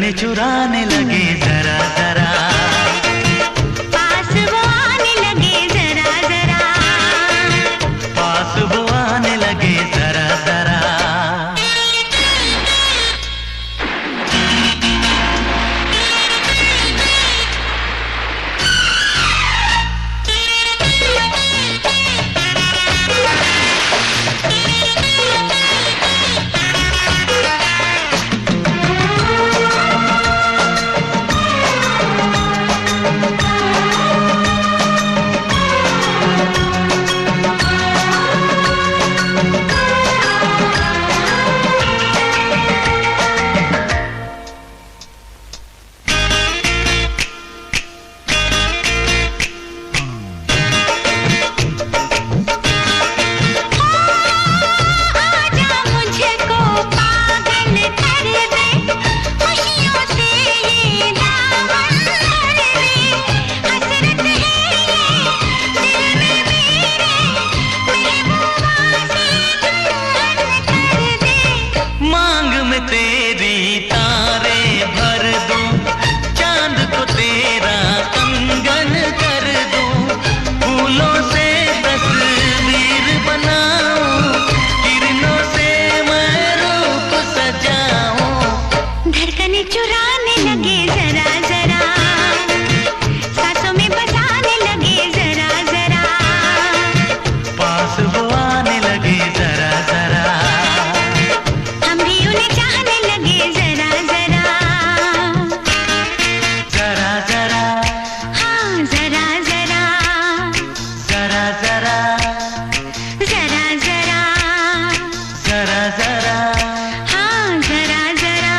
धड़कने चुराने लगे जरा जरा, पास वो आने लगे जरा जरा, पास वो आने लगे जरा जरा। तेरी तारे भर दूं, चांद को तेरा कंगन कर दूं, फूलों से तस्वीर बनाऊं, किरणों से मैं रूप सजाऊं। धड़कने चुराने लगे जरा जरा, सांसों में बसाने लगे जरा जरा, पास वो आने लगे जरा जरा, हम भी उन्हें चाहने लगे जरा जरा, जरा जरा, हाँ जरा जरा, जरा जरा, जरा जरा, जरा जरा। हाँ जरा जरा।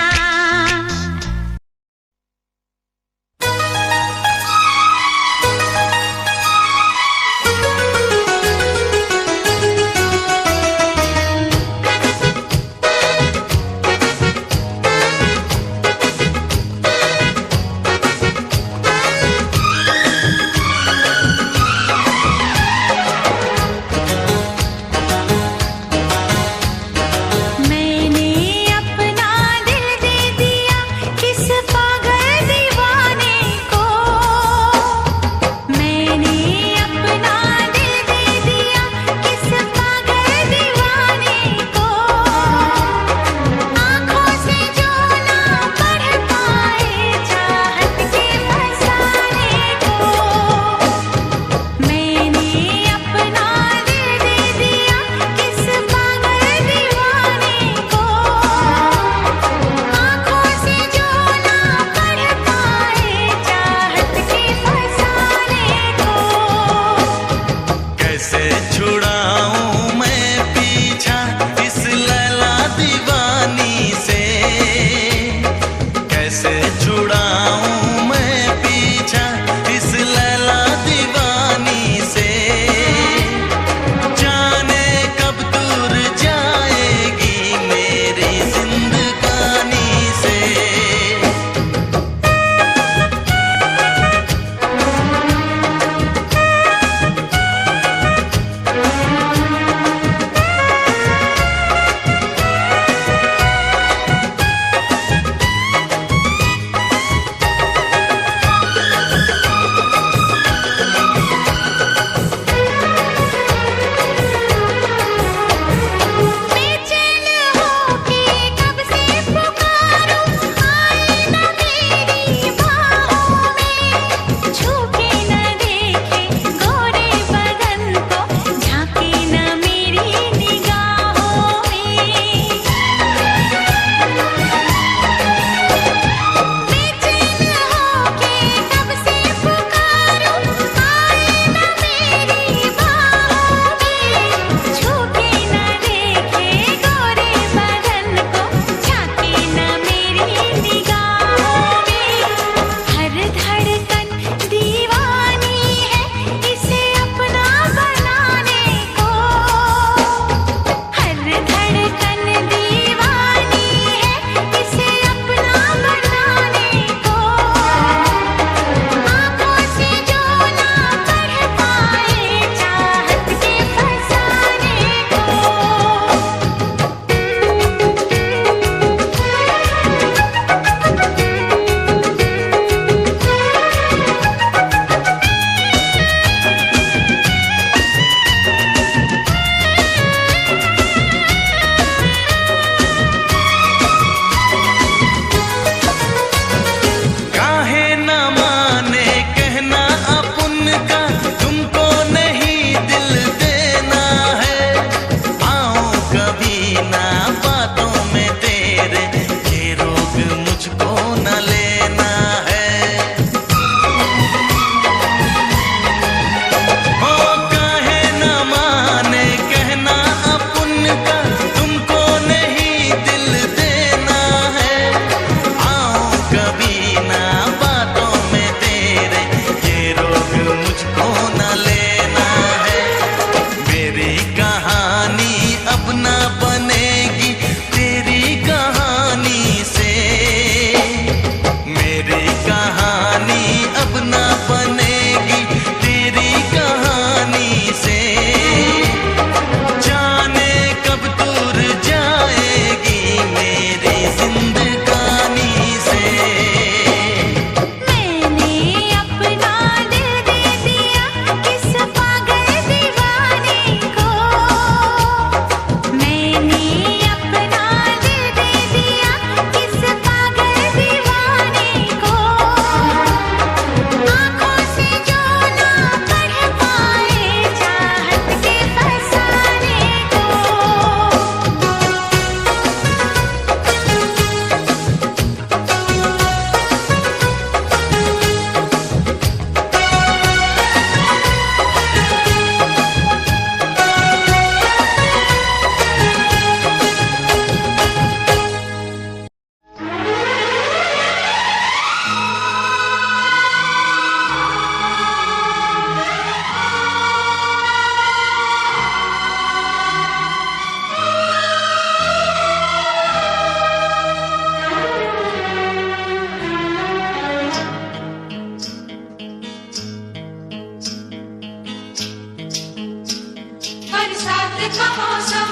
रात का मौसम,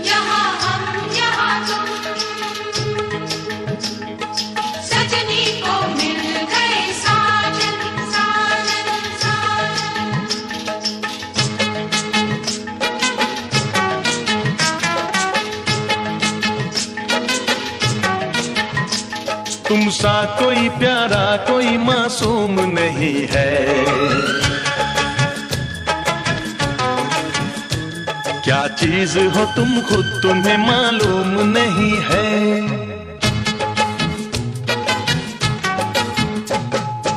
यहाँ हम यहाँ तुम, सजनी को मिल गए साजन साजन साजन। तुम सा कोई प्यारा कोई मासूम नहीं है, क्या चीज हो तुम खुद तुम्हें मालूम नहीं है।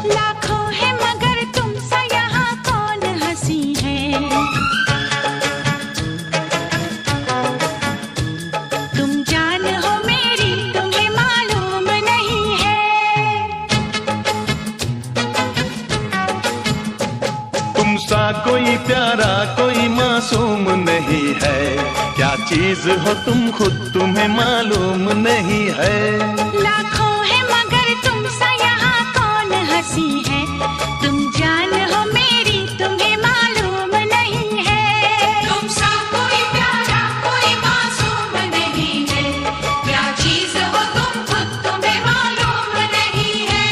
लाखों है मगर तुम सा यहाँ कौन हंसी है, तुम जान हो मेरी तुम्हें मालूम नहीं है। तुम सा कोई प्यारा कोई मासूम नहीं है, क्या चीज हो तुम खुद तुम्हें मालूम नहीं है। लाखों है मगर तुम सा यहाँ कौन हंसी है, तुम जान हो मेरी तुम्हें मालूम नहीं है। तुम सा कोई प्यारा कोई मासूम नहीं है, क्या चीज हो तुम खुद तुम्हें मालूम नहीं है।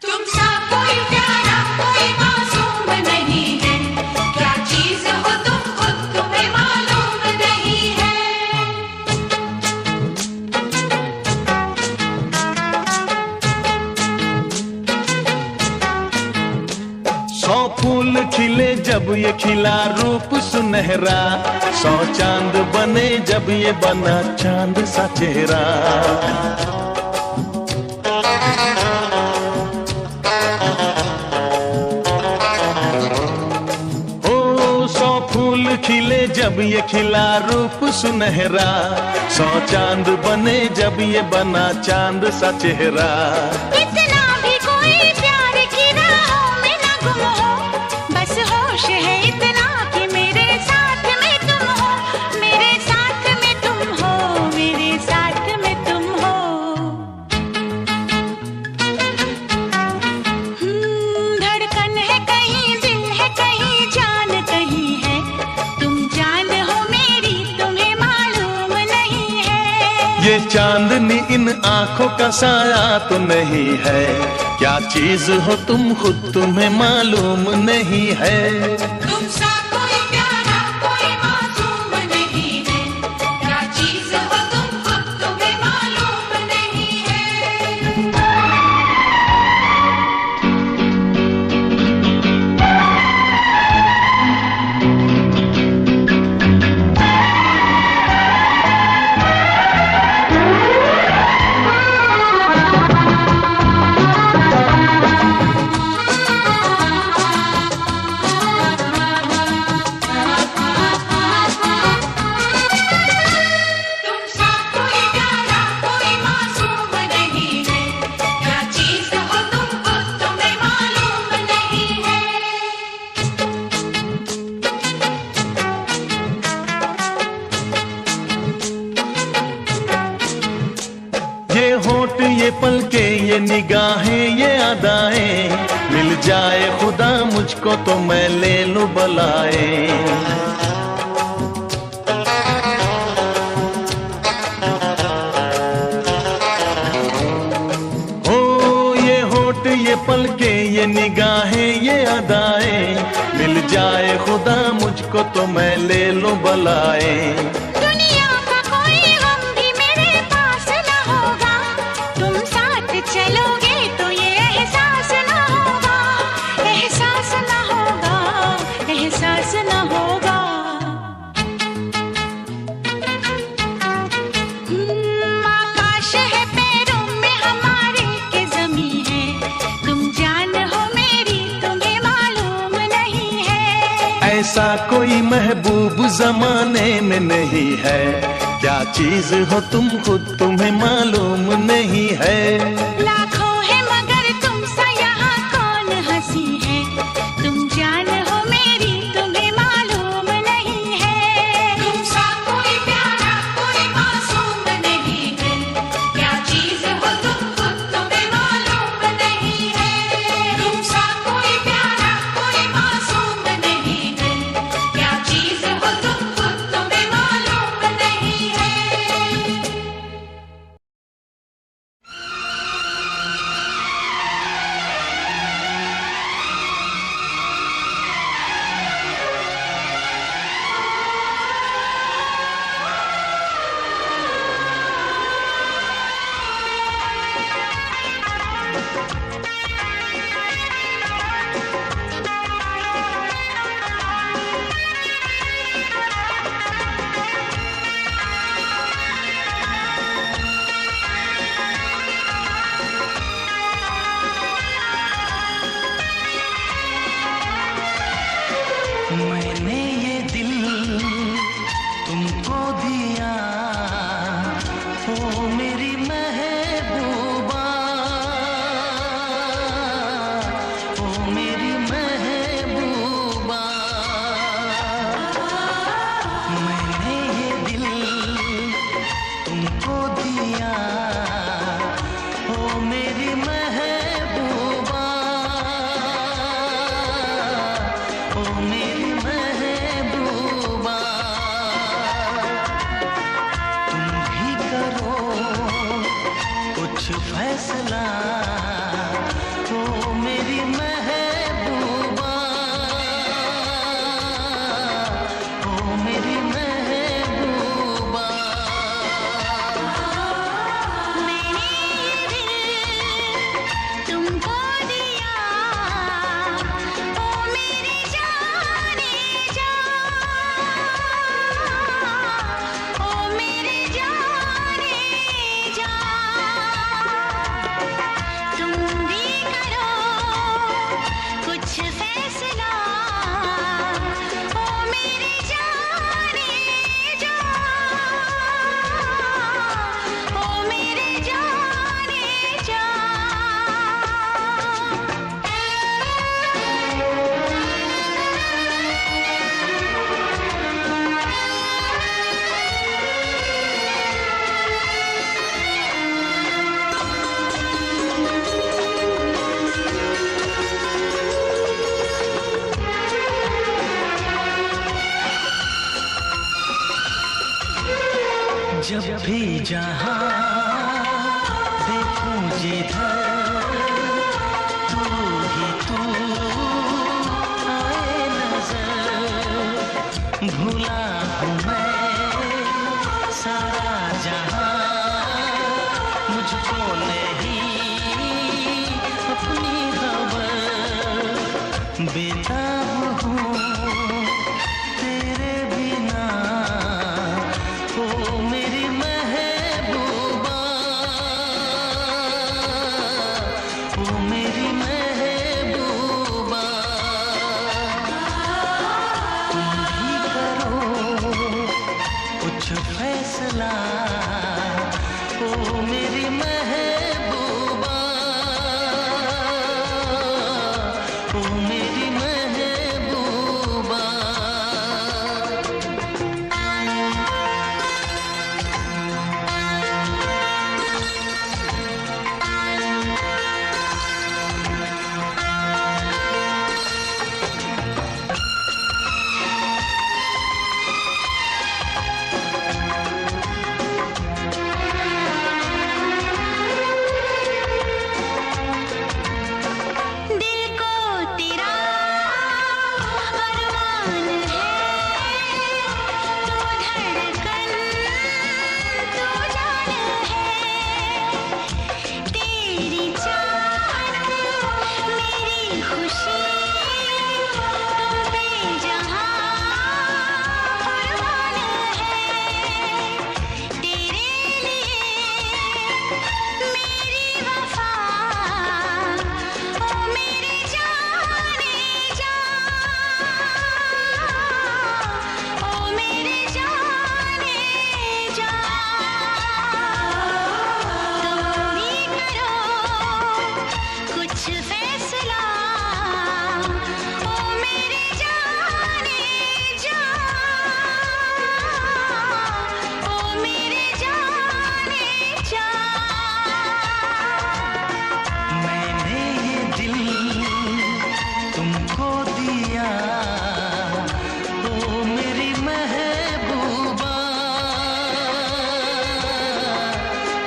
तुम सा कोई प्यारा कोई मासूम नहीं है, क्या चीज हो तुम खुद तुम्हें मालूम नहीं है। सौ फूल खिले जब ये खिला रूप सुनहरा, 100 चांद बने जब ये बना चांद सा चेहरा। ओ 100 फूल खिले जब ये खिला रूप सुनहरा, 100 चांद बने जब ये बना चांद सा चेहरा। इतना भी कोई प्यार की राहों में न गुम हो, बस होश है इतना कि मेरे साथ में तुम हो, मेरे साथ में तुम हो, मेरे साथ में तुम हो। धड़कन है कहीं दिल है कहीं जान कहीं है, तुम जान हो मेरी तुम्हें मालूम नहीं है। ये चांदनी इन आंखों का साया तो नहीं है, क्या चीज हो तुम खुद तुम्हें मालूम नहीं है। तुम सा कोई प्यारा कोई मासूम नहीं है, क्या चीज हो तुम खुद तुम्हें मालूम नहीं है। तुम सा कोई प्यारा कोई मासूम नहीं है, क्या चीज हो तुम खुद तुम्हें मालूम नहीं है। ये होठ ये पलके ये निगाहें ये अदाएं, मिल जाए खुदा मुझको तो मैं ले लूं बलाए। ओ ये होठ ये पलके ये निगाहें ये अदाएं, मिल जाए खुदा मुझको तो मैं ले लूं बलाए। दुनिया का कोई गम भी मेरे पास न होगा, तुम साथ चलोगे तो ये एहसास न होगा, एहसास न होगा, एहसास न होगा। आकाश है जैसा कोई महबूब जमाने में नहीं है। क्या चीज हो तुम खुद तुम्हें मालूम नहीं है। लाखों है मगर तुम सा यहाँ कौन हंसी है। तुम जान हो मेरी तुम्हें मालूम नहीं है। तुमसा कोई प्यारा कोई मासूम नहीं है। क्या चीज हो तुम खुद तुम्हें मालूम नहीं है। तुमसा कोई प्यारा कोई मासूम नहीं है। क्या चीज हो तुम खुद तुम्हें मालूम नहीं है। मैंने ये दिल तुमको दिया, ओ मेरी महबूबा, ओ मेरी महबूबा। मैंने ये दिल तुमको दिया, ओ मेरी महबूबा, ओ मेरी महबूबा। तुम भी करो कुछ फैसला, ओ मेरी महबूबा, ओ मेरी महबूबा। मैंने ये दिल तुमको दिया, ओ मेरी जाने जा, ओ मेरी जाने जा। तुम भी करो कुछ फैसला, ओ मेरी जाने जा, ओ मेरे जाने जा। जब भी जहाँ देखूं जिधर तू ही तू आए नजर। भूला हूँ मैं सारा जहाँ, मुझको नहीं अपनी खबर। बेताब हूँ तेरे बिना, ओ मेरी महबूबा, ओ मेरी महबूबा। तुम भी करो कुछ फैसला, ओ मेरी महबूबा, ओ मेरी महबूबा।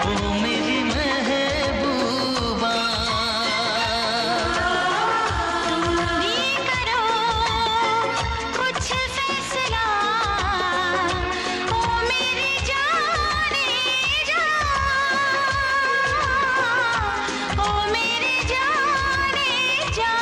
ओ मेरी महबूबा। तुम भी करो कुछ फैसला, ओ मेरी जाने जा, ओ मेरी जाने जा।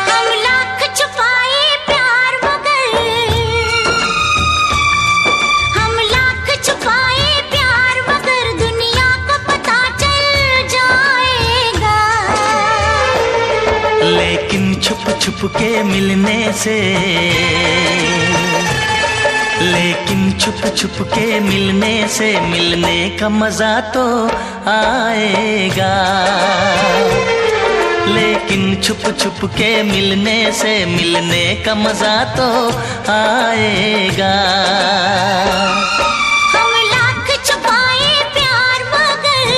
हम लाख छुपाए प्यार मगर, हम लाख छुपाए प्यार मगर दुनिया को पता चल जाएगा। लेकिन छुप छुप के मिलने से, लेकिन छुप छुप के मिलने से मिलने का मजा तो आएगा। लेकिन छुप छुप के मिलने से मिलने का मजा तो आएगा। हम लाख छुपाए प्यार मगर,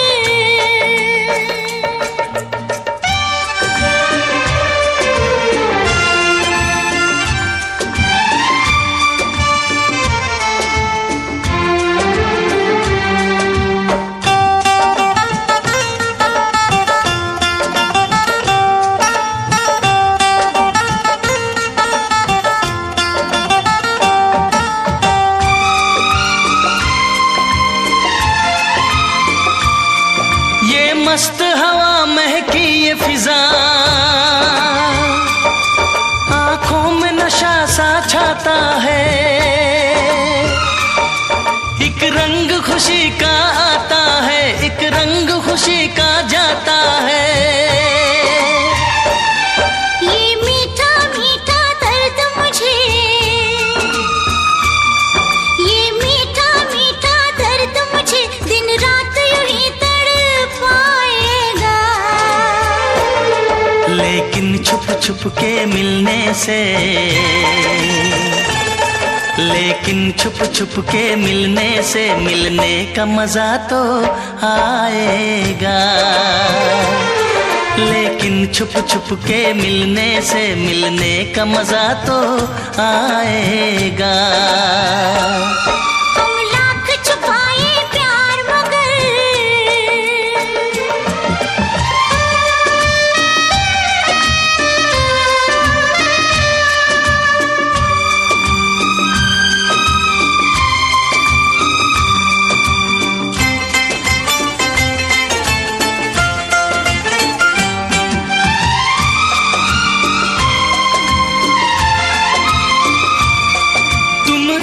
ये मस्त हवा महकी ये फिजा, आंखों में नशा सा छाता है। एक रंग खुशी का आता है, एक रंग खुशी का जाता है। ये मीठा मीठा दर्द मुझे, ये मीठा मीठा दर्द मुझे दिन रात यूं ही तड़पाएगा। लेकिन छुप छुप के मिलने से, लेकिन छुप छुप के मिलने से मिलने का मजा तो आएगा। लेकिन छुप छुप के मिलने से मिलने का मजा तो आएगा। हम लाख छुपाए प्यार मगर,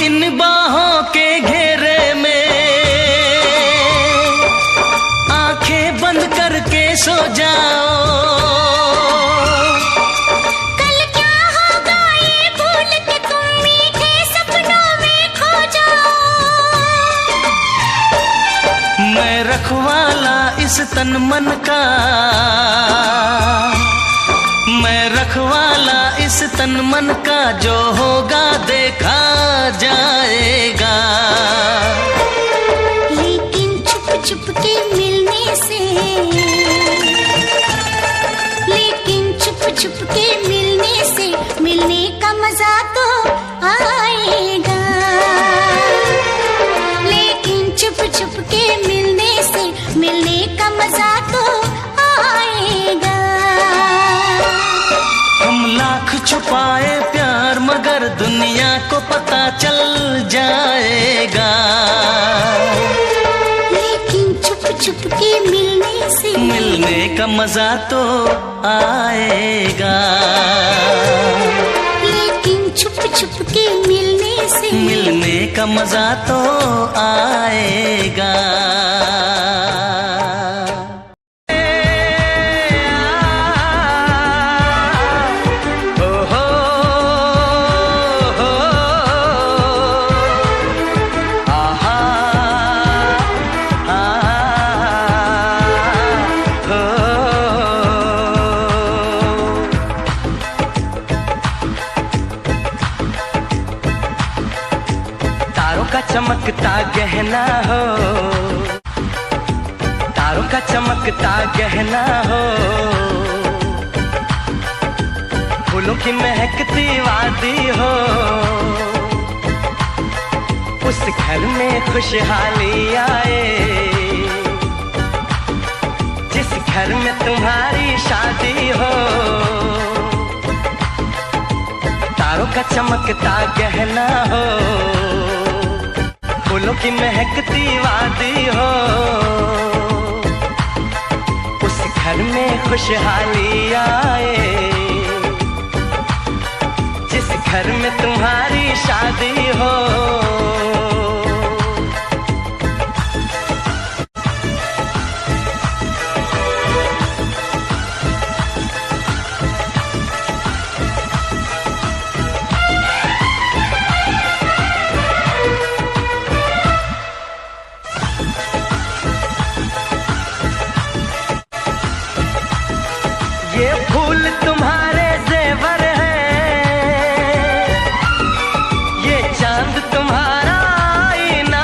इन बाहों के घेरे में आंखें बंद करके सो जाओ। कल क्या होगा ये भूल के तुम मीठे सपनों में खो जाओ। मैं रखवाला इस तन मन का, मैं रखवाला इस तन मन का, जो होगा देखा जाएगा। लेकिन छुप छुप के मिलने से, लेकिन छुप छुप के मिलने से मिलने का मजा तो आएगा। लेकिन छुप छुप के मिलने से मिलने का मजा तो आएगा। हम लाख छुपाए प्यार मगर दुनिया को पता चल जाएगा। लेकिन छुप छुप के मिलने से मिलने का मजा तो आएगा। लेकिन छुप छुप के मिलने से मिलने का मजा तो आएगा। चमकता गहना हो, तारों का चमकता गहना हो, फूलों की महकती वादी हो, उस घर में खुशहाली आए जिस घर में तुम्हारी शादी हो। तारों का चमकता गहना हो, फूलों की महकती वादी हो, उस घर में खुशहाली आए जिस घर में तुम्हारी शादी हो। ये फूल तुम्हारे जेवर हैं, ये चांद तुम्हारा आईना,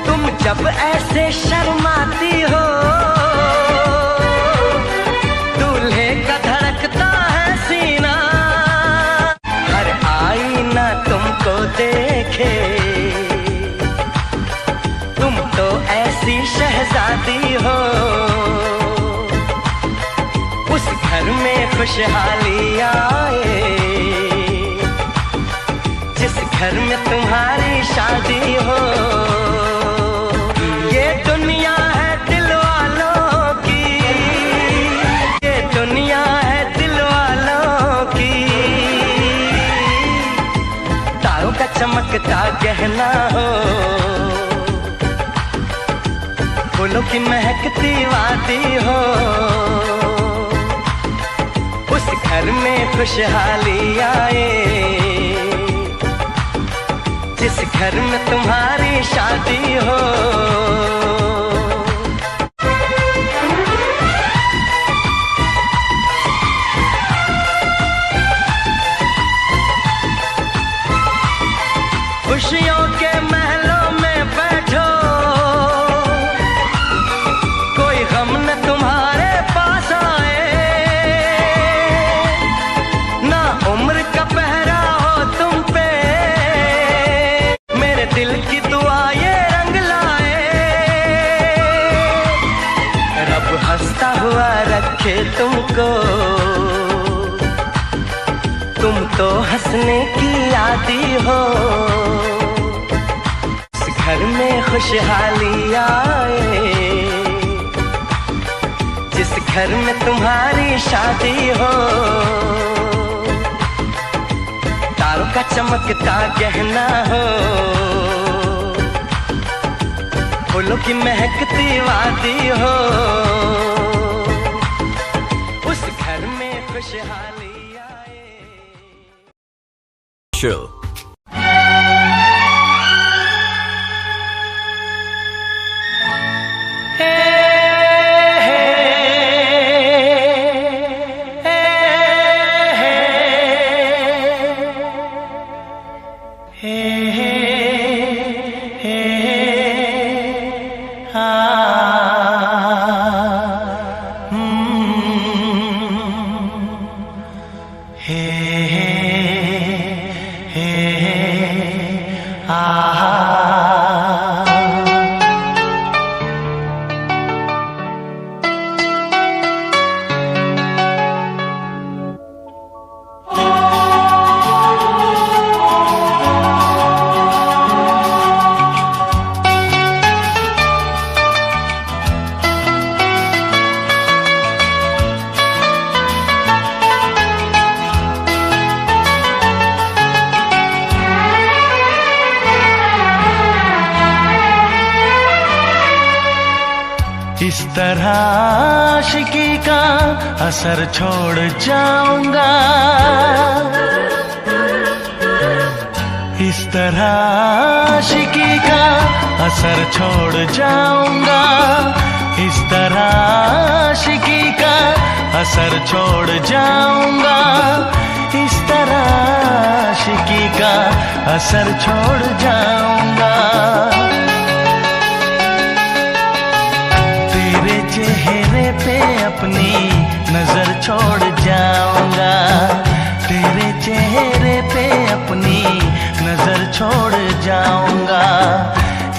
तुम जब ऐसे शर्माती हो, दूल्हे का धड़कता है सीना, हर आईना तुमको देखे, तुम तो ऐसी शहजादी हो, उस घर में खुशहाली आए जिस घर में तुम्हारी शादी हो। ये दुनिया है दिल वालों की, ये दुनिया है दिल वालों की, तारों का चमकता गहना हो, फूलों की महकती वादी हो, उस घर में खुशहाली आए जिस घर में तुम्हारी शादी हो। खुशियों के महलों में बैठो, कोई गम न तुम्हारे पास आए, ना उम्र का पहरा हो तुम पे, मेरे दिल की दुआ ये रंग लाए, रब हंसता हुआ रखे तुमको, तुम तो हंसने की आदी हो, इस घर में खुशहाली आए जिस घर में तुम्हारी शादी हो। तारों का चमकता गहना हो, फूलों की महकती वादी हो, उस घर में खुशहाली आए। Chill. इस तरह आशिकी का असर छोड़ जाऊंगा, इस तरह आशिकी का असर छोड़ जाऊंगा, इस तरह आशिकी का असर छोड़ जाऊंगा, इस तरह आशिकी का असर छोड़ जाऊंगा। तेरे चेहरे पे अपनी नजर छोड़ जाऊंगा, तेरे चेहरे पे अपनी नजर छोड़ जाऊंगा,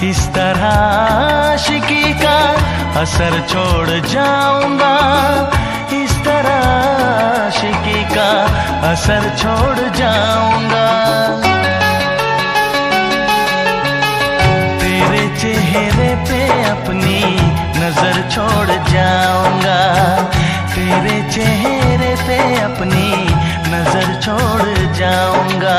इस तरह आशिकी का असर छोड़ जाऊंगा, इस तरह आशिकी का असर छोड़ जाऊंगा। तेरे चेहरे पे अपनी नजर छोड़ जाऊंगा, तेरे चेहरे पे अपनी नजर छोड़ जाऊंगा।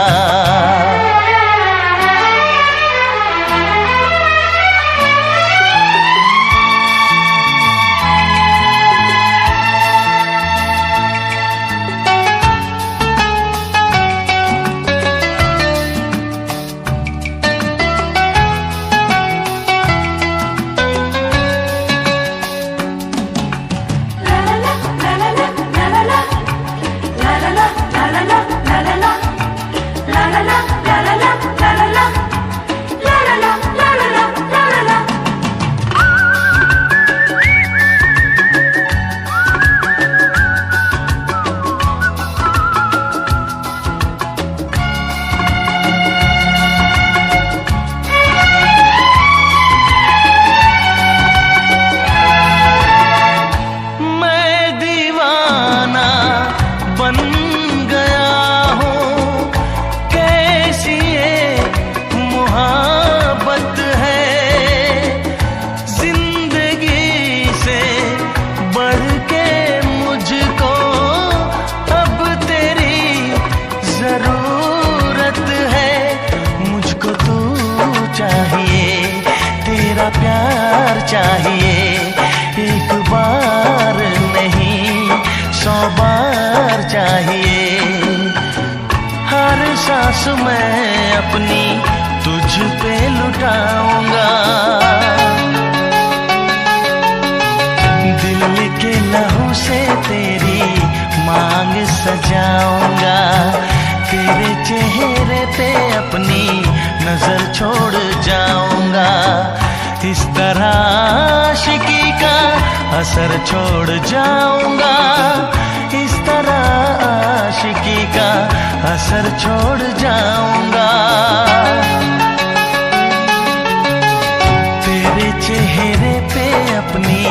प्यार चाहिए, एक बार नहीं 100 बार चाहिए, हर सांस मैं अपनी तुझ पे लुटाऊंगा, दिल के लहू से तेरी मांग सजाऊंगा, तेरे चेहरे पे अपनी नजर छोड़ जाऊंगा, इस तरह आशिकी का असर छोड़ जाऊंगा, इस तरह आशिकी का असर छोड़ जाऊंगा। तेरे चेहरे पे अपनी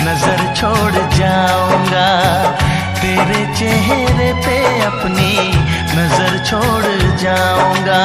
नजर छोड़ जाऊंगा, तेरे चेहरे पे अपनी नजर छोड़ जाऊंगा।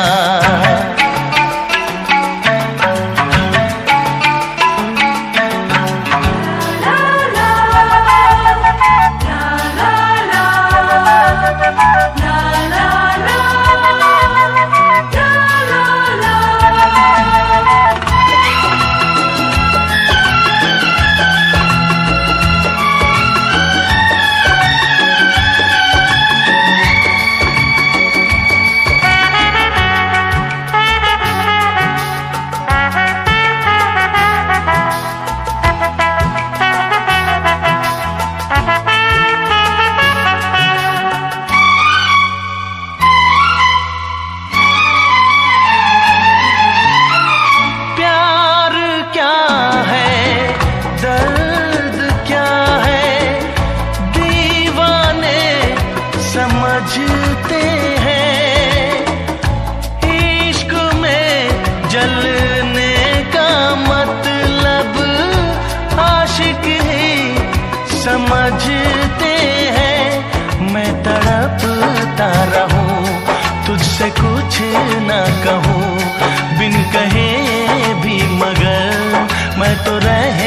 समझते हैं इश्क में जलने का मतलब आशिक ही समझते हैं। मैं तड़पता रहूं तुझसे कुछ ना कहूं, बिन कहे भी मगर मैं तो रह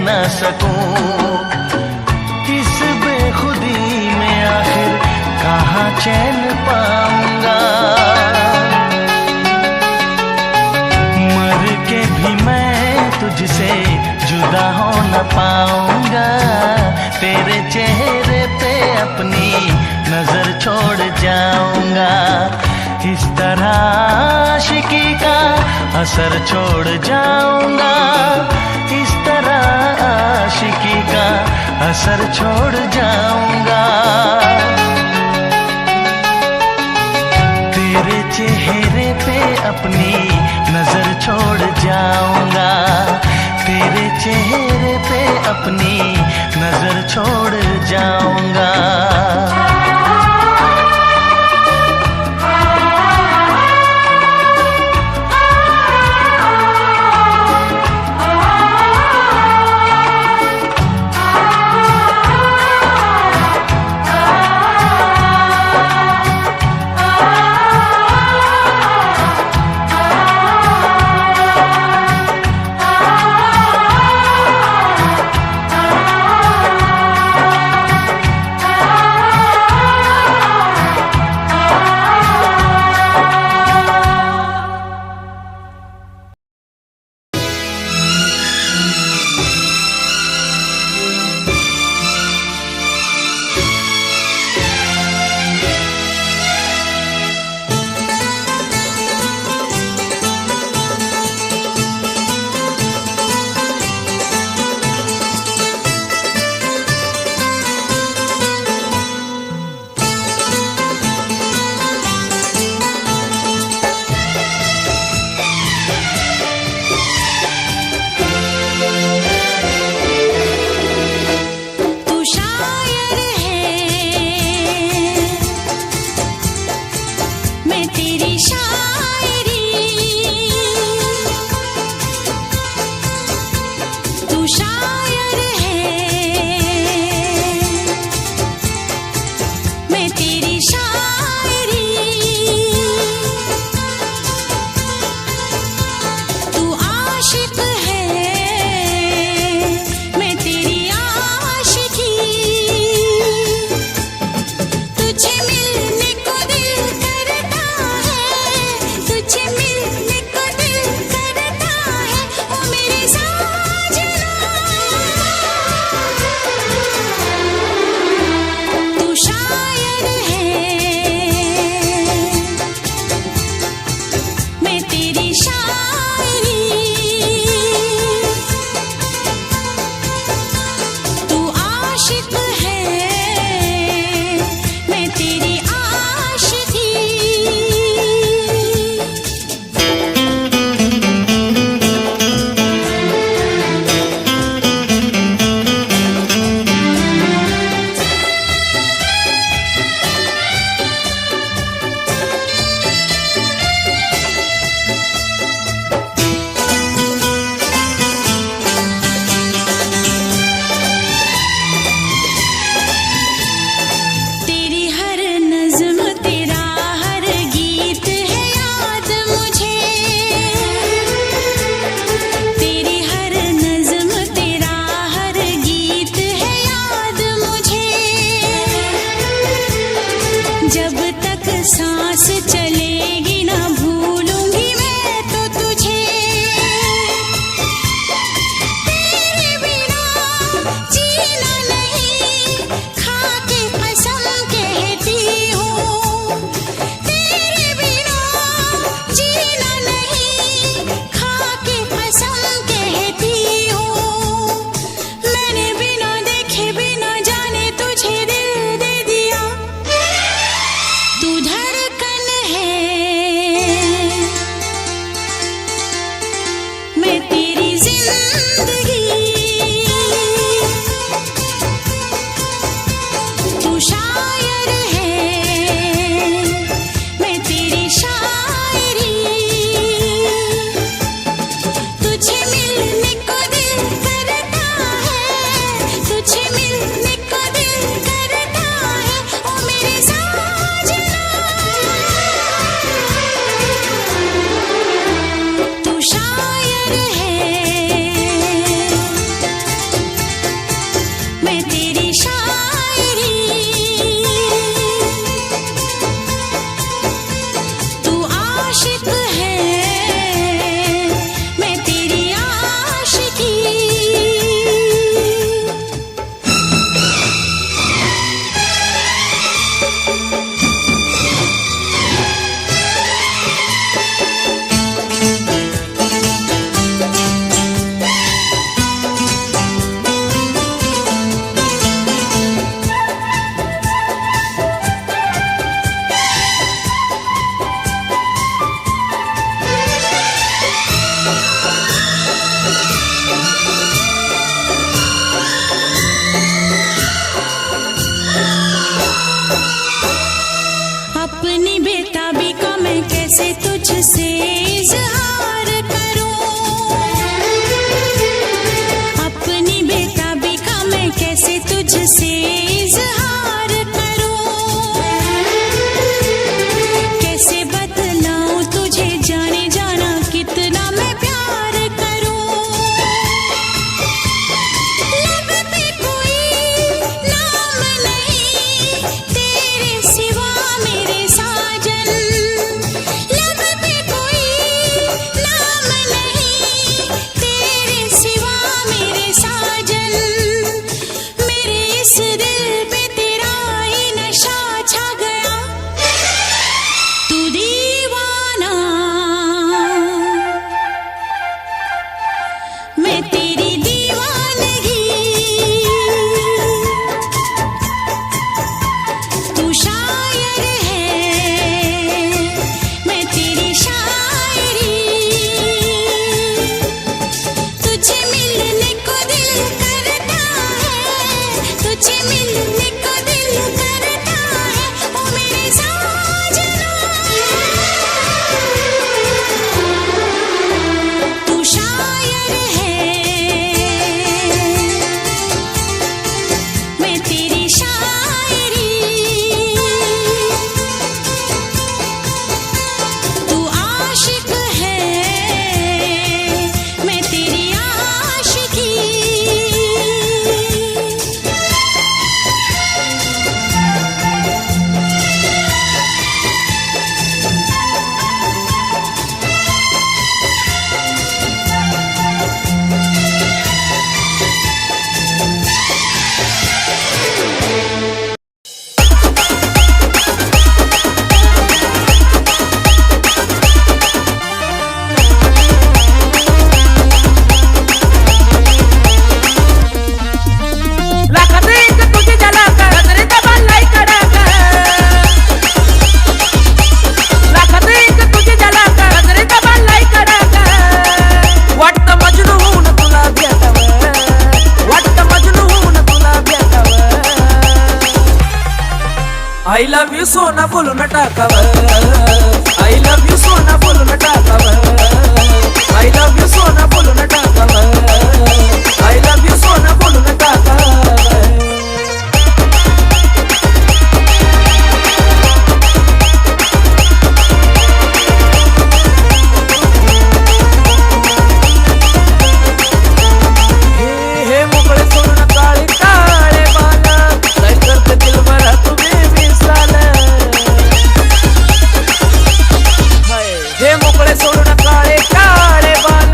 ना सकूं। इस बेखुदी में आखिर कहाँ चैन पाऊंगा, मर के भी मैं तुझसे जुदा हो न पाऊंगा, तेरे चेहरे पे अपनी नजर छोड़ जाऊंगा। इस तरह आशिकी का असर छोड़ जाऊंगा, इस तरह आशिकी का असर छोड़ जाऊंगा। तेरे चेहरे पे अपनी नजर छोड़ जाऊंगा, तेरे चेहरे पे अपनी नजर छोड़ जाऊंगा। इजहार करूं, अपनी बेताबी का मैं कैसे तुझसे इजहार करूं, कैसे बतलाऊं तुझे जाने जाना कितना मैं प्यार करूं। लब पे कोई नाम नहीं तेरे सिवा मेरे साजन, लब पे कोई नाम नहीं तेरे सिवा मेरे साजन, मेरे इस दिल पे तेरा ही नशा छा गया, तू दीवाना मैं तेरी दीवानगी, तू शायर है मैं तेरी शायरी, तुझे मिलने को दिल करता है, तुझे मिलने को दिल करता है, ओ मेरे साजना, तू शायर है मैं तेरी शायरी, तू आशिक है मैं तेरी आशिकी। I love you सोना बोलून टाकावं, I love you सोना बोलून टाकावं, I love you सोना बोलून टाकावं, I love you सोना बोलून टाकावं। हे मोकळे सोडून काळे काळे बाल, काय करते दिलभरा तुम्ही मिसाल, हे मोकळे सोडून काळे काळे बाल,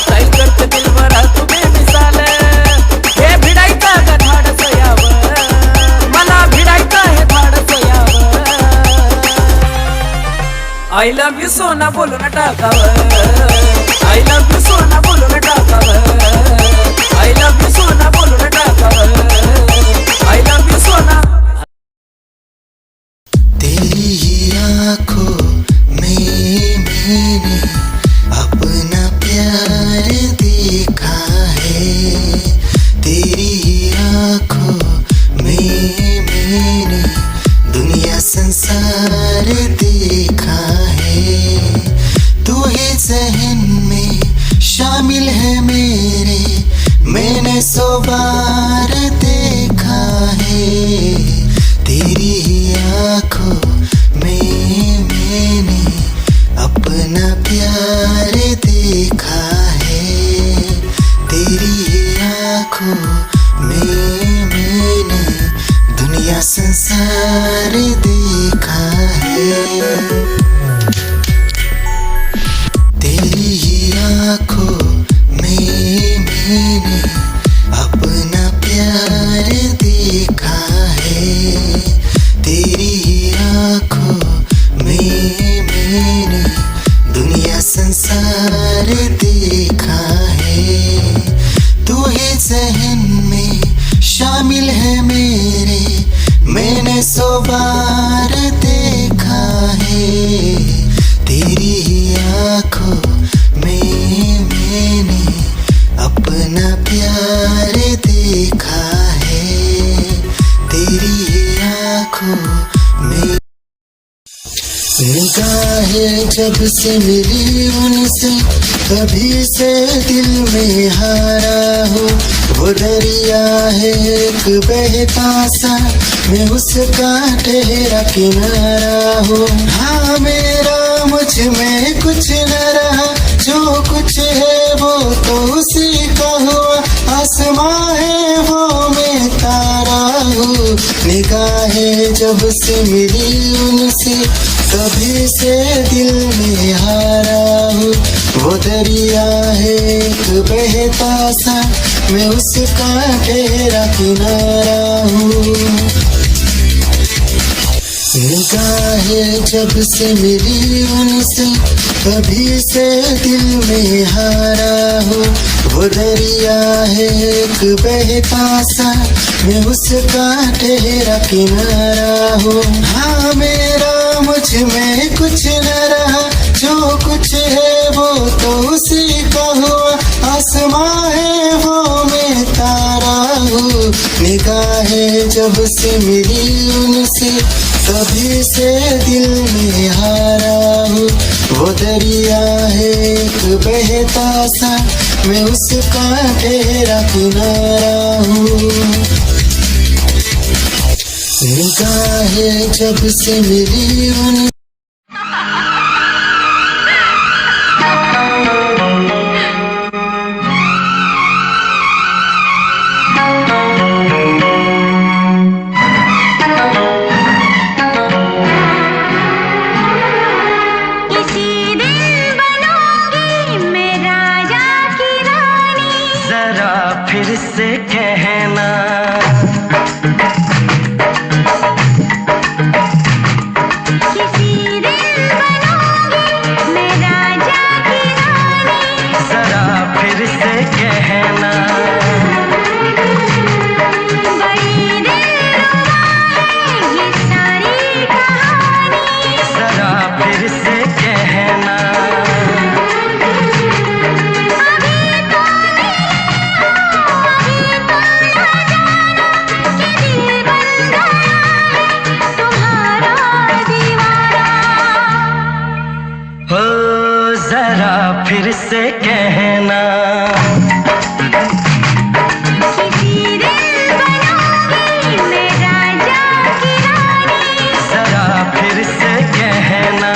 काय करते दिलभरा तुम्ही मिसाल, हे भिडायचं का धाडस यावं, मला भिडायचं हे धाडस यावं, I love you सोना बोलून टाकावं, I love you सोना बोलून टाकावं, I love you सोना बोलून टाकावं, I love you सोना। तेरी ही आँखों में मैंने अपना प्यार देखा है, तेरी ही आँखों में मैंने दुनिया संसार देखा है, तू ही ज़हन में शामिल है मेरे, मैंने 100 बार देखा है, तेरी ही आँखों में मैंने अपना प्यार देखा है, तेरी ही आँखों में मैंने दुनिया संसार देखा है, तेरी ही आँखों में मैंने अपना प्यार देखा है, तेरी ही आँखों में मैंने दुनिया संसार जब से मिली उनसे तभी से दिल में हारा हो। वो दरिया है एक बहता सा, मैं उसका ठहरा किनारा हो। हाँ मेरा मुझ में कुछ न रहा, जो कुछ है वो तो उसी का हुआ। आसमां है वो मैं तारा हूँ, निगाहें जब से मिली उनसे तभी से दिल में हारा हूँ। वो दरिया है एक बहता सा, मैं उसका ठहरा किनारा हूँ। निगाहें जब से मिली उनसे तभी से दिल में हारा हो। वो दरिया है एक बहता सा, मैं उसका ठहरा किनारा हो। हाँ मेरा मुझ में कुछ न रहा, जो कुछ है वो तो उसी का हुआ। आसमां है वो मैं तारा हूँ, निगाहें जब से मिली उनसे तभी से दिल में हारा हूँ। वो दरिया है एक बहता सा, मैं उसका ठहरा किनारा हूँ। निगाहें जब से मिली उन फिर से कहना, किसी दिन बनूंगी मैं राजा की रानी। जरा फिर से कहना, बड़ी दिलरुबा है ये सारी कहानी। जरा फिर से कहना, फिर से कहना, किसी दिन बनूंगी मैं राजा की रानी। जरा फिर से कहना,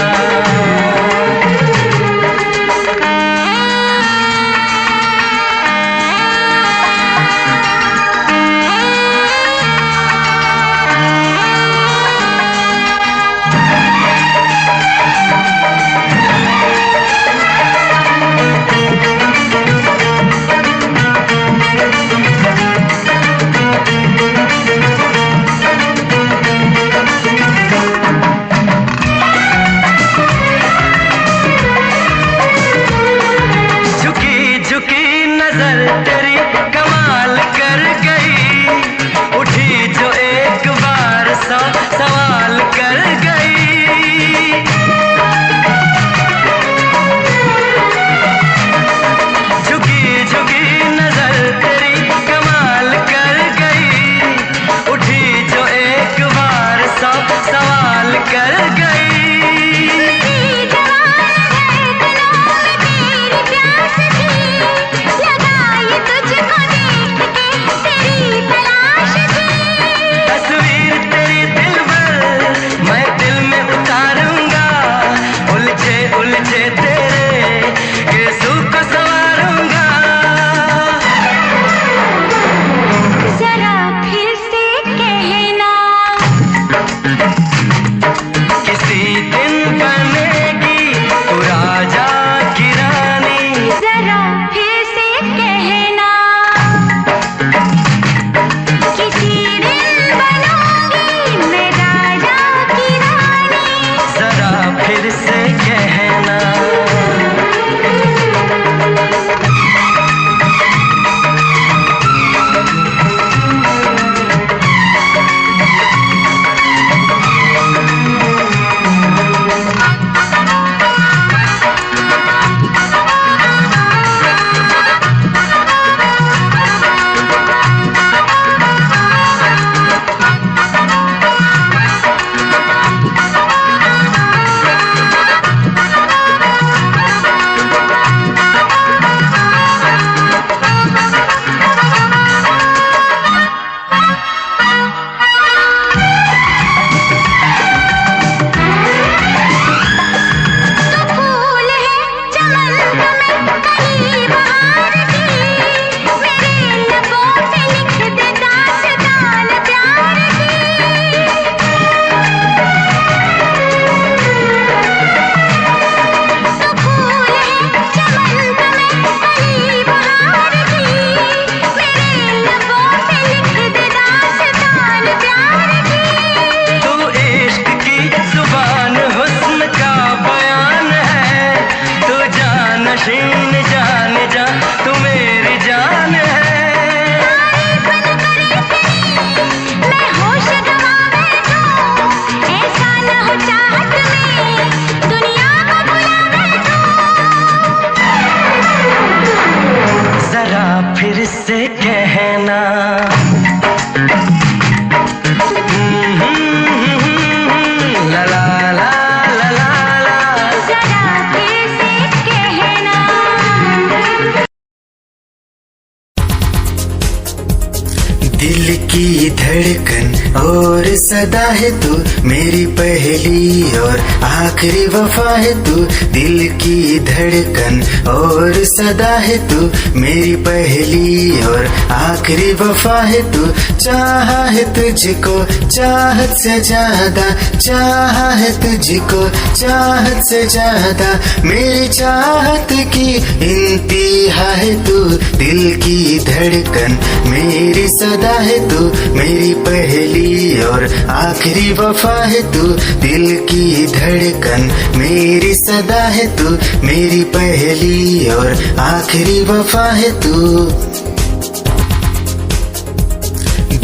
की धड़कन और सदा है तू मेरी पहली और आखिरी वफा है तू। दिल की धड़कन और सदा है तू मेरी पहली और आखिरी वफा है तू। चाहा है तुझको चाहत से ज्यादा, चाहा है तुझको चाहत से ज्यादा। मेरी चाहत की इंतहा है तू। दिल की धड़कन मेरी सदा है तू मेरी पहली और आखिरी वफा है तू। दिल की धड़कन मेरी सदा है तू मेरी पहली और आखिरी वफा है तू।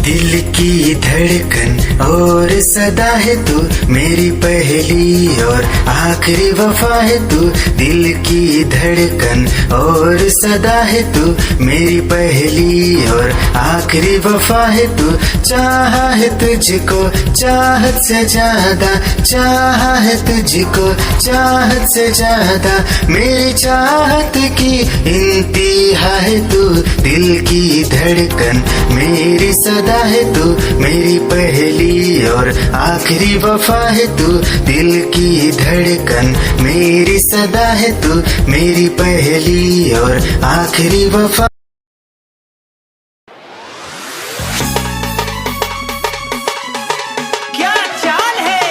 दिल की धड़कन और सदा है तू मेरी पहली और आखिरी वफा है तू। दिल की धड़कन और सदा है तू मेरी पहली और आखिरी वफा है तू। चाहा है तुझको चाहत से ज्यादा, चाहा है तुझको चाहत से ज्यादा। मेरी चाहत की इंतहा है तू। दिल की धड़कन मेरी सदा है तू मेरी पहली और आखिरी वफा है तू। दिल की धड़कन मेरी सदा है तू मेरी पहली और आखिरी वफा। क्या चाल है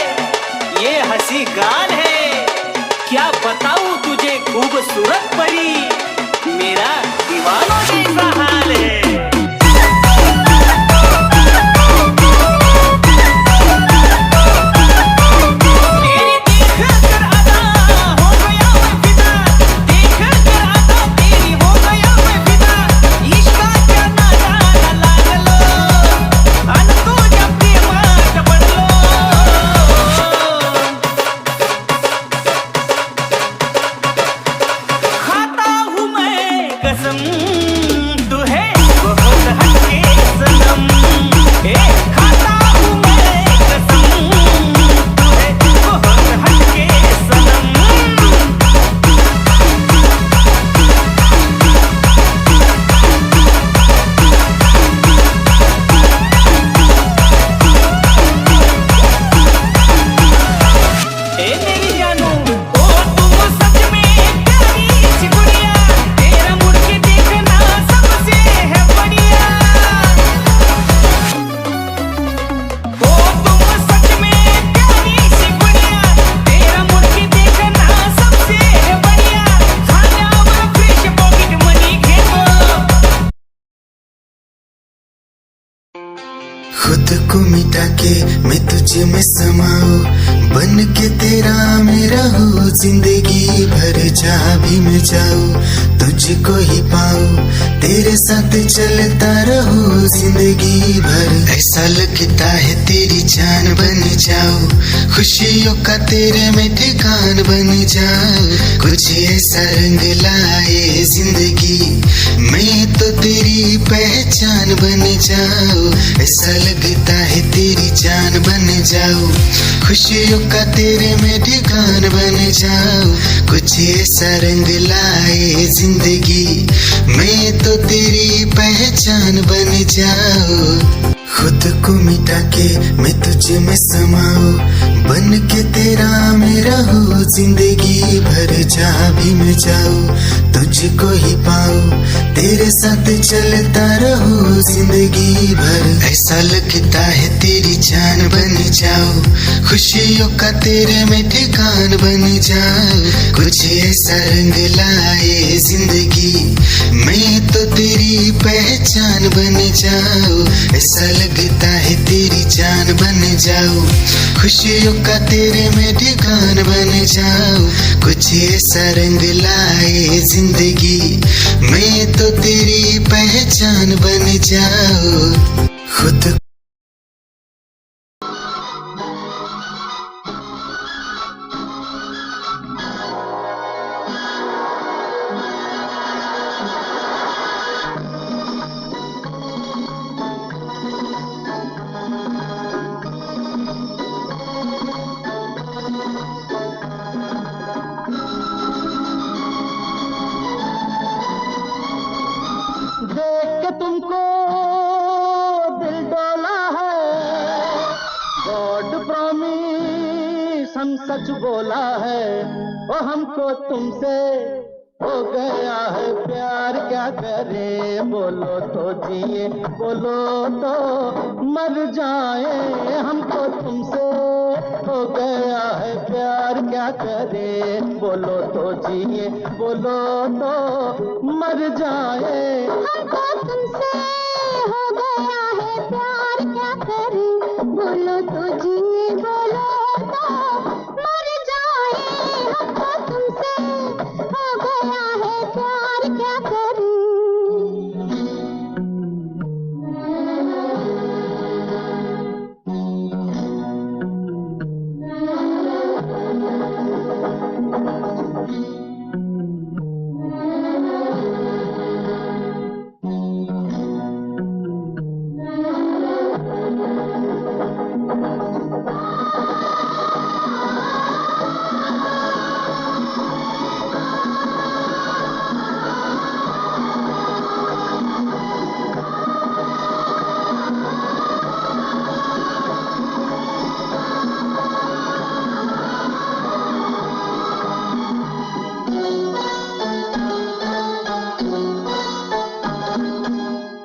ये हंसी गाल है, क्या बताऊं तुझे खूबसूरत परी, मेरा दीवानों जैसा हाल है। खुद को मिटा के मैं तुझे में समाऊं, बन के तेरा मैं रहूं। जिंदगी भर जहाँ भी मैं जाऊं तुझको ही पाऊं, तेरे साथ चलता रहूं जिंदगी भर। ऐसा लगता है तेरी जान बन जाऊं, खुशियों का तेरे में ठिकान बन जाऊं। कुछ ऐसा रंग लाए जिंदगी, मैं तो तेरी पहचान बन जाऊं। ऐसा लगता है तेरी जान बन जाऊं, खुशियों का तेरे में ठिकान बन जाऊं। कुछ ऐसा रंग लाए जिंदगी, मैं तो तेरी पहचान बन जाऊं। खुद को मिटा के मैं तुझे में समाऊं, बन के तेरा मैं रहूं। जिंदगी भर जहाँ भी मैं जाऊं तुझको ही पाऊं, तेरे साथ चलता रहूं जिंदगी भर। ऐसा लगता है तेरी जान बन जाऊं, खुशियों का तेरे में ठिकान बन जाऊं। कुछ ऐसा रंग लाए जिंदगी, मैं तो तेरी पहचान बन जाऊं। ऐसा लगता है तेरी जान बन जाऊं, खुशियों का तेरे में ठिकान बन जाऊं। कुछ ऐसा रंग लाए जिंदगी, मैं तो तेरी पहचान बन जाऊं। खुद देख के तुमको दिल डोल सच बोला है, ओ हमको तुमसे हो गया है प्यार, क्या करे, बोलो तो जिए, बोलो तो मर जाए, हमको तुमसे हो गया है प्यार, क्या करे, बोलो तो जिए, बोलो तो मर जाए, हमको तुमसे हो गया है प्यार, क्या करे, बोलो तो जिए, बोलो तो मर जाए, हमको तुमसे हो गया है प्यार, क्या करे।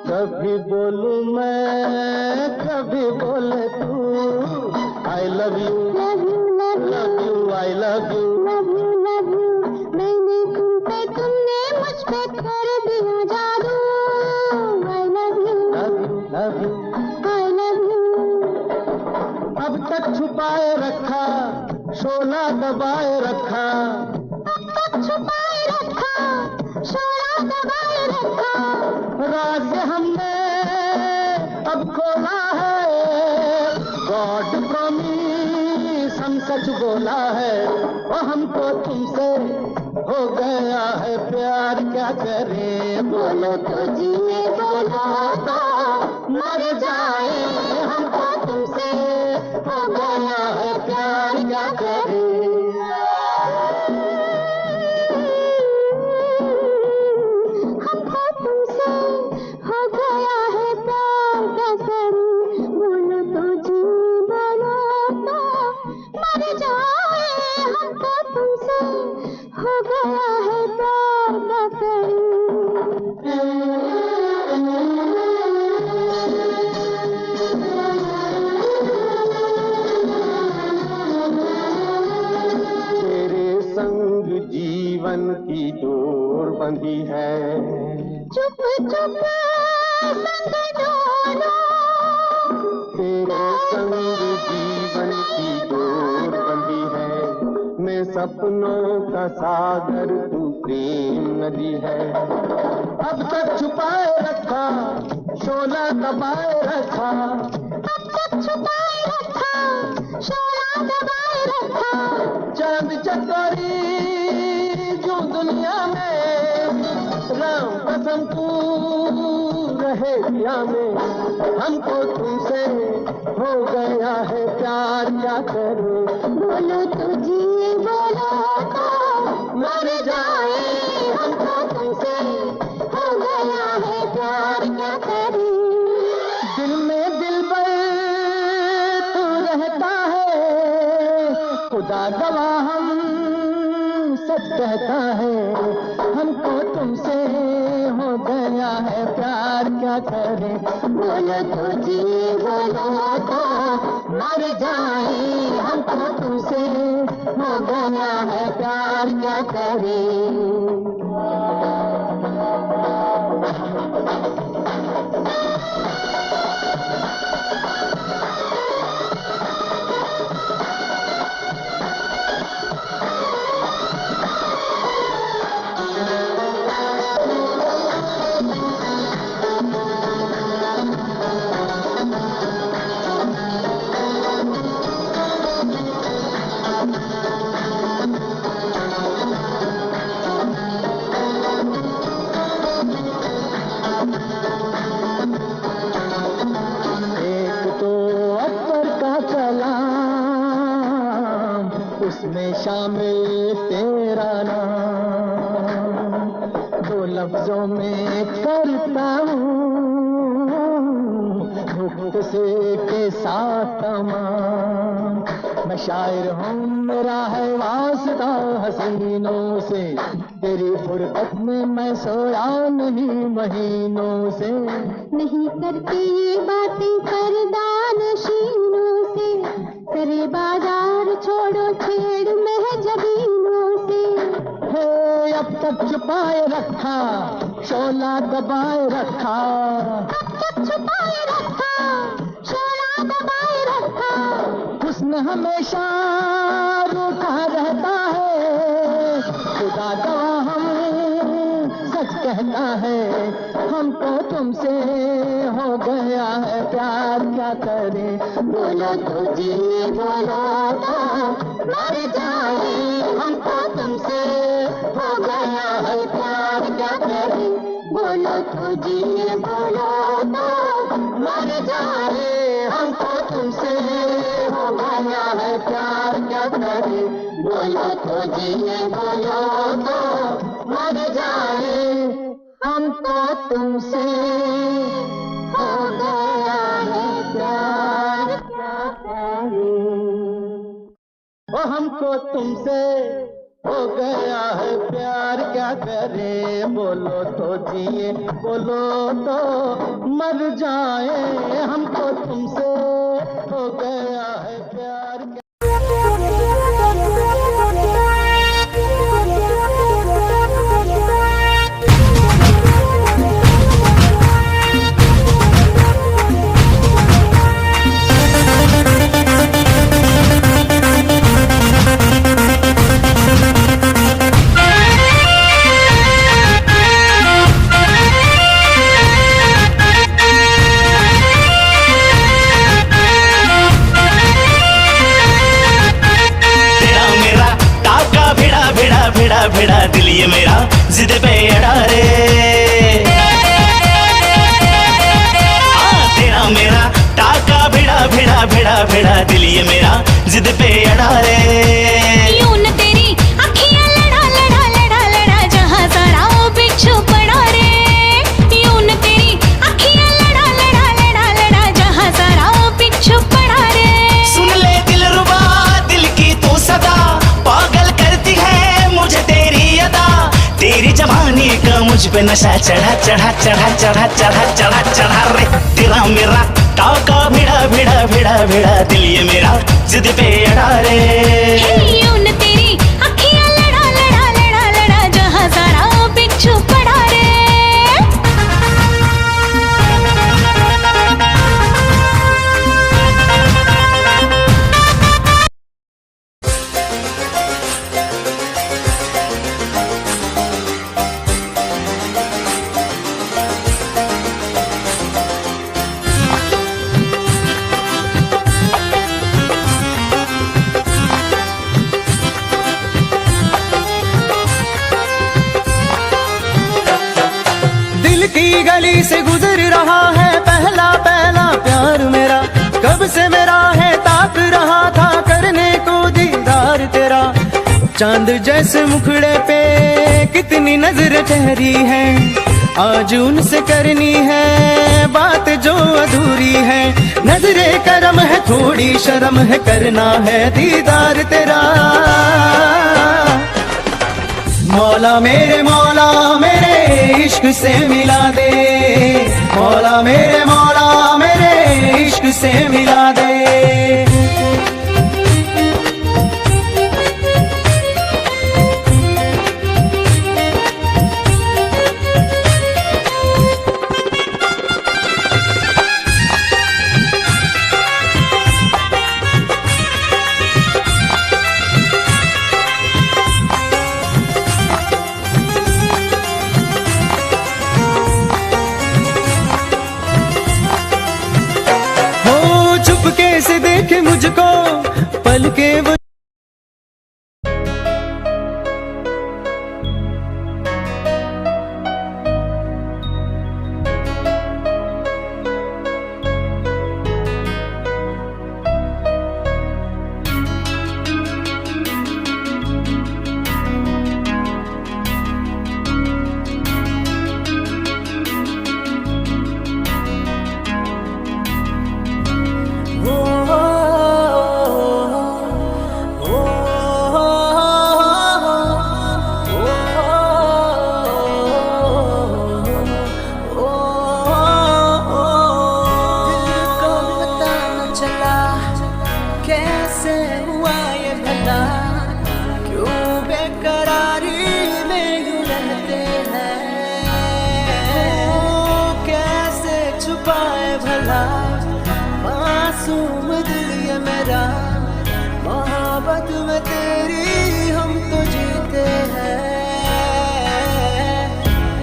कभी बोलूं मैं, कभी बोले तू, I love you, love you love love you, I love you, love you love you, मैंने तुम पे, तुमने मुझ पे कर दिया जादू, I love you, love you, love you, I love you. अब तक छुपाए रखा, शोला दबाए रखा, अब तक छुपाए रखा, शोला दबाए रखा, राज हमने अब खोला है, गॉड प्रॉमिस हम सच बोला है, ओ हमको तुमसे हो गया है प्यार, क्या करे, बोलो तो जिए, बोलो तो मर जाए, हमको तुमसे हो गया है प्यार, क्या करे। हमको तुमसे हो गया है प्यार, क्या करूं, बोलो तो जी, बोलो तो मर जाए, हमको तुमसे हो गया है प्यार, क्या करूं। तेरे संग जीवन की डोर बंधी है, चुप चुप संग डोलो, तेरे संग जीवन की डोर बंधी है, मैं सपनों का सागर, तू प्रेम नदी है, अब तक छुपाए रखा, शोला दबाए रखा, अब तक छुपाए रखा, शोला दबाए रखा, चांद चकोरी जो दुनिया में, राम कसम तू रहे दिया में, हमको तुमसे हो गया है प्यार, क्या करूं, बोलो तो जिए, बोलो तो मर जाए, हमको तुमसे हो गया है प्यार, क्या करे। दिल में दिलबर तू रहता है, खुदा गवाह हम सच कहता है, हमको तुमसे हो गया है प्यार, क्या करें, बोलो तो जिए, बोलो तो मर जाए, हमको तुमसे हो गया है प्यार, क्या करें। उसमें शामिल तेरा नाम, दो लफ्जों में करता हूँ हुक्म से के साथ तमाम, मैं शायर हूँ, मेरा है वास्ता हसीनों से, तेरी फुर्सत में मैं सोया नहीं महीनों से। नहीं करती ये बातें परदानशीनों से, करे बाजार छोड़ो छेड़ महजबीनों से। हे अब तक छुपाए रखा, शोला दबाए रखा, अब तक छुपाए रखा, शोला दबाए रखा। हुस्न हमेशा रूठा रहता है, खुदा गवाह हम सच कहता है, हमको तुमसे हो गया है प्यार, क्या करें। बोलो तो जी, बोलो तो मर जाए, हमको तुमसे हो गया है प्यार, क्या करें। बोलो तो जी, बोलो तो मर जाए, हमको तुमसे हो गया है प्यार, क्या करें। बोलो तो जी, बोलो तो मर जाए, हमको तुमसे हो गया है प्यार, क्या करें। ओ हमको तुमसे हो गया है प्यार, क्या करें। बोलो तो जिए, बोलो तो मर जाए, हमको तुमसे हो गया है प्यार। भिड़ा भिड़ा दिल ये मेरा जिद पे अड़ा रे, तेरा मेरा टाका भिड़ा भिड़ा भिड़ा भिड़ा दिल ये मेरा जिद पे अड़ा रे। यूं न तेरी अखियां लड़ा लड़ा लड़ा लड़ा, जहां सारा वो बिच्छू पड़ा रे। यूं न तेरी अखियां लड़ा लड़ा लड़ा लड़ा, जहां सारा वो बिच्छू पड़ा रे। सुन ले दिलरुबा दिल की तू सदा, पागल करती है मुझे तेरी अदा, तेरी जवानी का मुझ पे नशा चढ़ा चढ़ा चढ़ा चढ़ा चढ़ा चढ़ा चढ़ा रे। तेरा मेरा टाका भिड़ा भिड़ा भिड़ा भिड़ा दिल ये मेरा जिद पे अड़ा रे। यूं न तेरी अखियां लड़ा लड़ा लड़ा लड़ा, जहां सारा वो बिच्छू पड़ा रे। की गली से गुजर रहा है पहला पहला प्यार मेरा, कब से मेरा है ताक रहा था करने को दीदार तेरा। चांद जैसे मुखड़े पे कितनी नजर ठहरी है, आज उनसे करनी है बात जो अधूरी है। नजरे करम है थोड़ी शर्म है, करना है दीदार तेरा। मौला मेरे इश्क से मिला दे, मौला मेरे इश्क से मिला दे। से देखे मुझको पल के वो कहते हैं। कैसे छुपाए भला मासूम दिल ये मेरा, मोहब्बत में तेरी हम तो जीते हैं।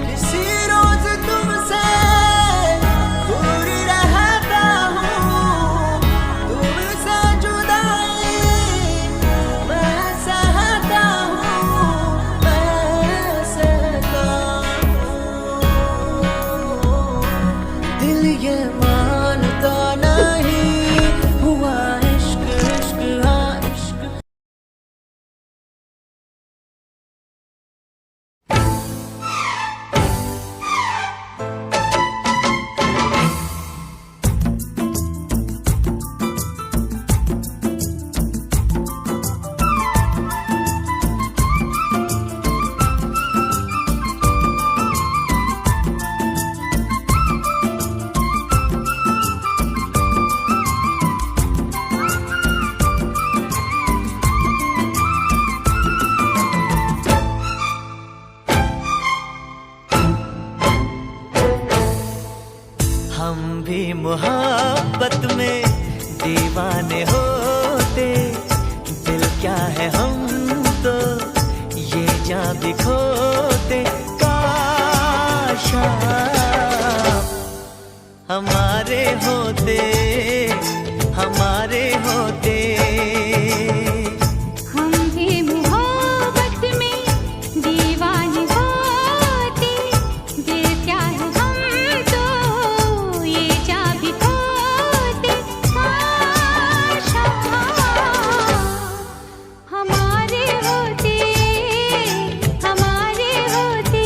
किसी रोज तुमसे दूर रहता हूँ, तुमसे जुदाई मैं सहता हूँ, मैं सहता हूँ। दिल ये मानता नहीं हुआ इश्क, इश्क हाँ इश्क। हम भी मोहब्बत में दीवाने होते, दिल क्या है हम तो ये जान भी खोते। काश आप हमारे होते, हमारे होते। हम भी मोहब्बत में दीवाने होते, दिल क्या है हम तो ये जा भी खोते। काश हमारे होते, हमारे होते।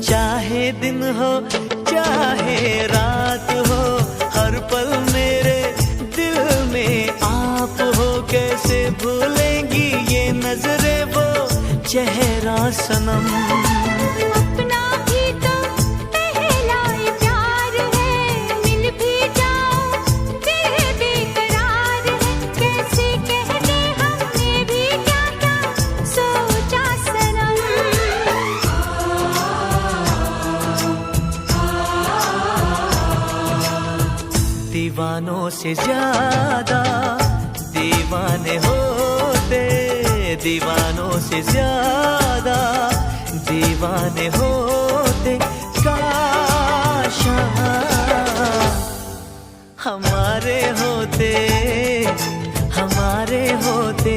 चाहे दिन हो चाहे रात हो, हर पल मेरे दिल में आप हो। कैसे भूलेंगी ये नजरें वो चेहरा सनम। अपना भी तो पहला ये प्यार है, मिल भी जाओ दिल बेकरार है। कैसे कह दे हमने भी क्या क्या सोचा सनम। दीवानों से ज्यादा दीवाने होते, दीवानों से ज्यादा दीवाने होते। काश हमारे होते, हमारे होते।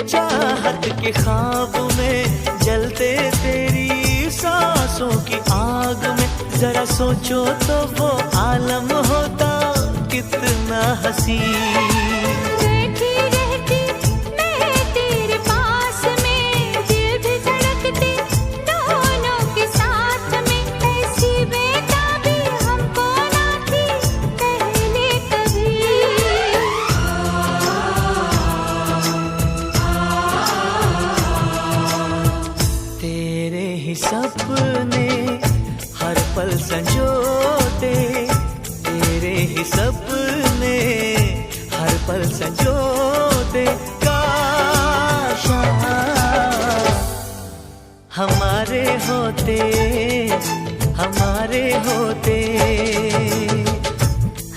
चाहत के ख्वाब में जलते तेरी सांसों की आग में। जरा सोचो तो वो आलम होता कितना हसीन। बैठी रहती मैं तेरे पास में, दिल भी धड़कते दोनों के साथ में। ऐसी बेताबी हमको ना थी पहले कभी। तेरे ही सपने हर पल संजोते, तेरे ही सपने हर पल संजोते। काश हमारे होते, हमारे होते।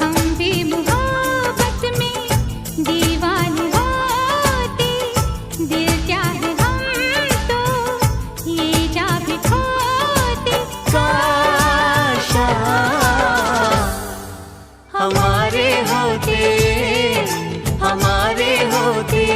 हम भी मोहब्बत में दीवाने होते, दिल चाहे हम तो ये जा भी खोते। काश हमारे होते, हमारे होते।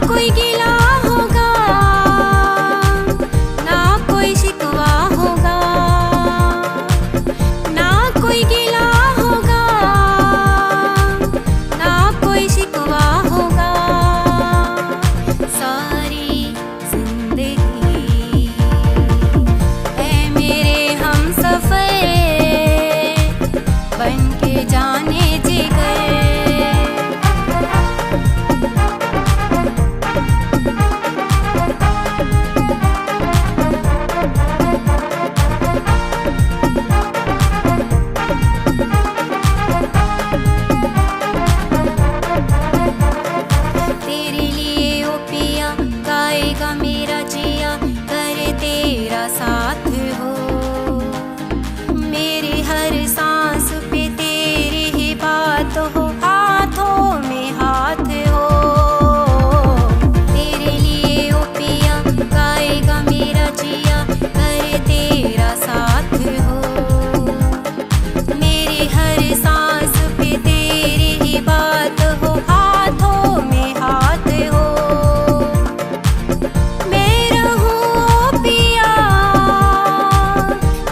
कोई गिला होगा, ना कोई शिकवा होगा, ना कोई गिला होगा, ना कोई शिकवा होगा। सारी जिंदगी है मेरे हमसफर, बन के जाने जिगर। तेरे लिए ओ पिया गाएगा मेरा जिया, करे तेरा साथ हो। मेरे हर सांस पे तेरी ही बात हो, हाथों में हाथ हो। तेरे लिए ओ पिया गाएगा मेरा जिया, करे तेरा साथ हो। मेरे हर सांस पे तेरी ही बात हो, हाथों में हाथ हो। मैं रहूं पिया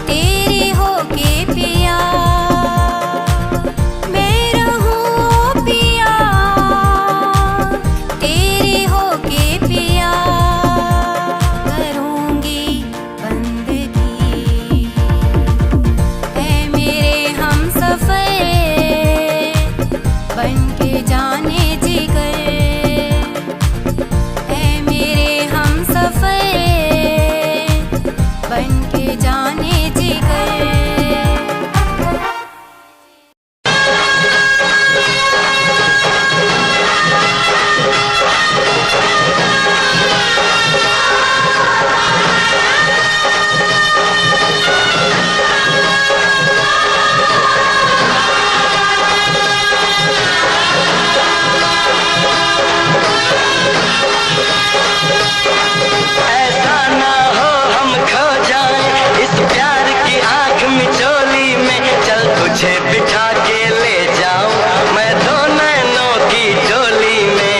तेरे होके पिया, मैं रहूं पिया तेरे होके पिया। करूंगी बंदगी है मेरे हमसफर, बन के जाने जिगर। है मेरे हमसफर, बन के जाने जिगर। ऐसा ना हो हम खो जाएं इस प्यार की आग मिचोली में, चल तुझे बिठा के ले जाऊं मैं दो नैनों की डोली में।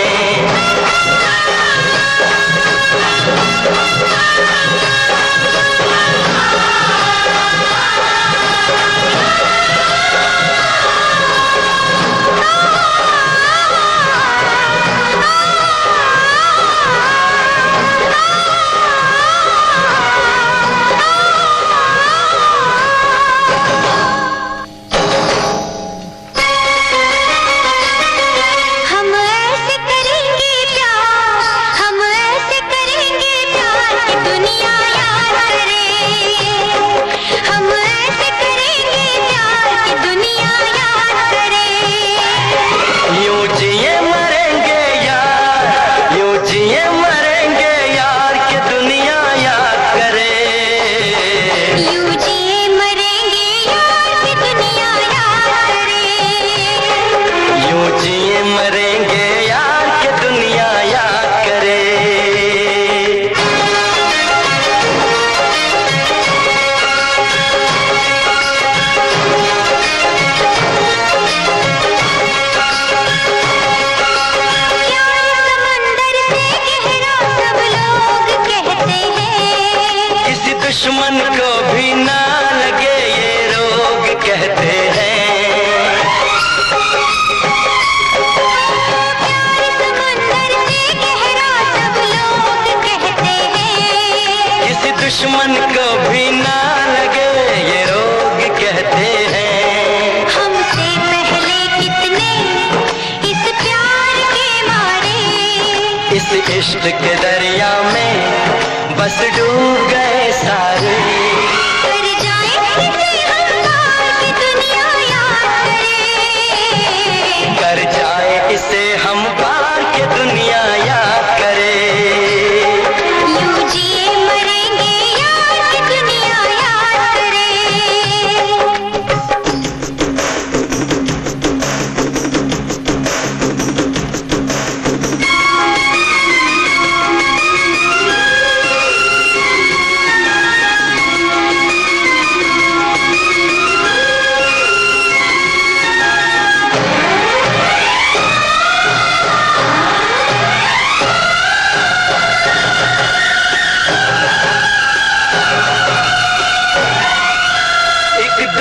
हम ऐसे करेंगे प्यार, हम ऐसे करेंगे प्यार कि दुनिया याद करे। हम ऐसे करेंगे प्यार कि दुनिया याद करे। यूं जिए मरेंगे यार, यूं जिए मरेंगे यार कि दुनिया याद करे। यूं जिए मरेंगे यार कि दुनिया याद करे। यूं जिए मरेंगे यार कि दुनिया याद करे। समंदर से गहरा सब लोग कहते हैं, किसी दुश्मन को भी ना लगे ये रोग कहते हैं। समंदर से गहरा सब लोग कहते हैं। किसी दुश्मन को भी ना लगे ये रोग कहते हैं। हमसे पहले कितने इस प्यार के मारे, इस इश्क के दरिया में बस डूब गए सारे। कर जाए इसे हम पार कि दुनिया याद करे। कर जाए इसे हम पार के दुनिया याद करे। यूं जिए मरेंगे यार कि दुनिया याद करे।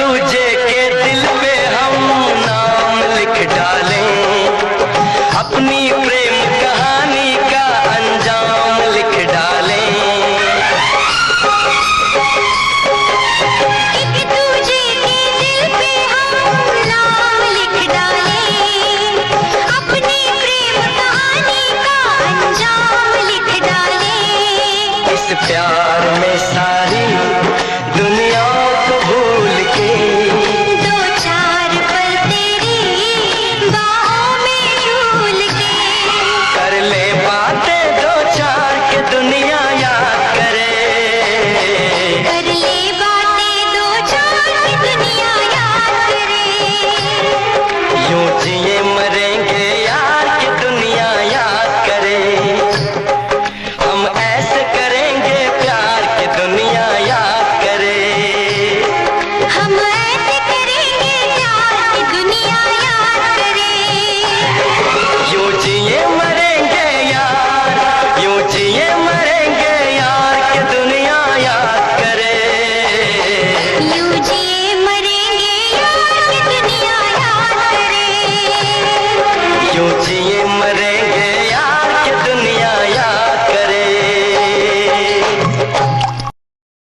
दूजे के दिल पे हम नाम लिख डालें, अपनी प्रेम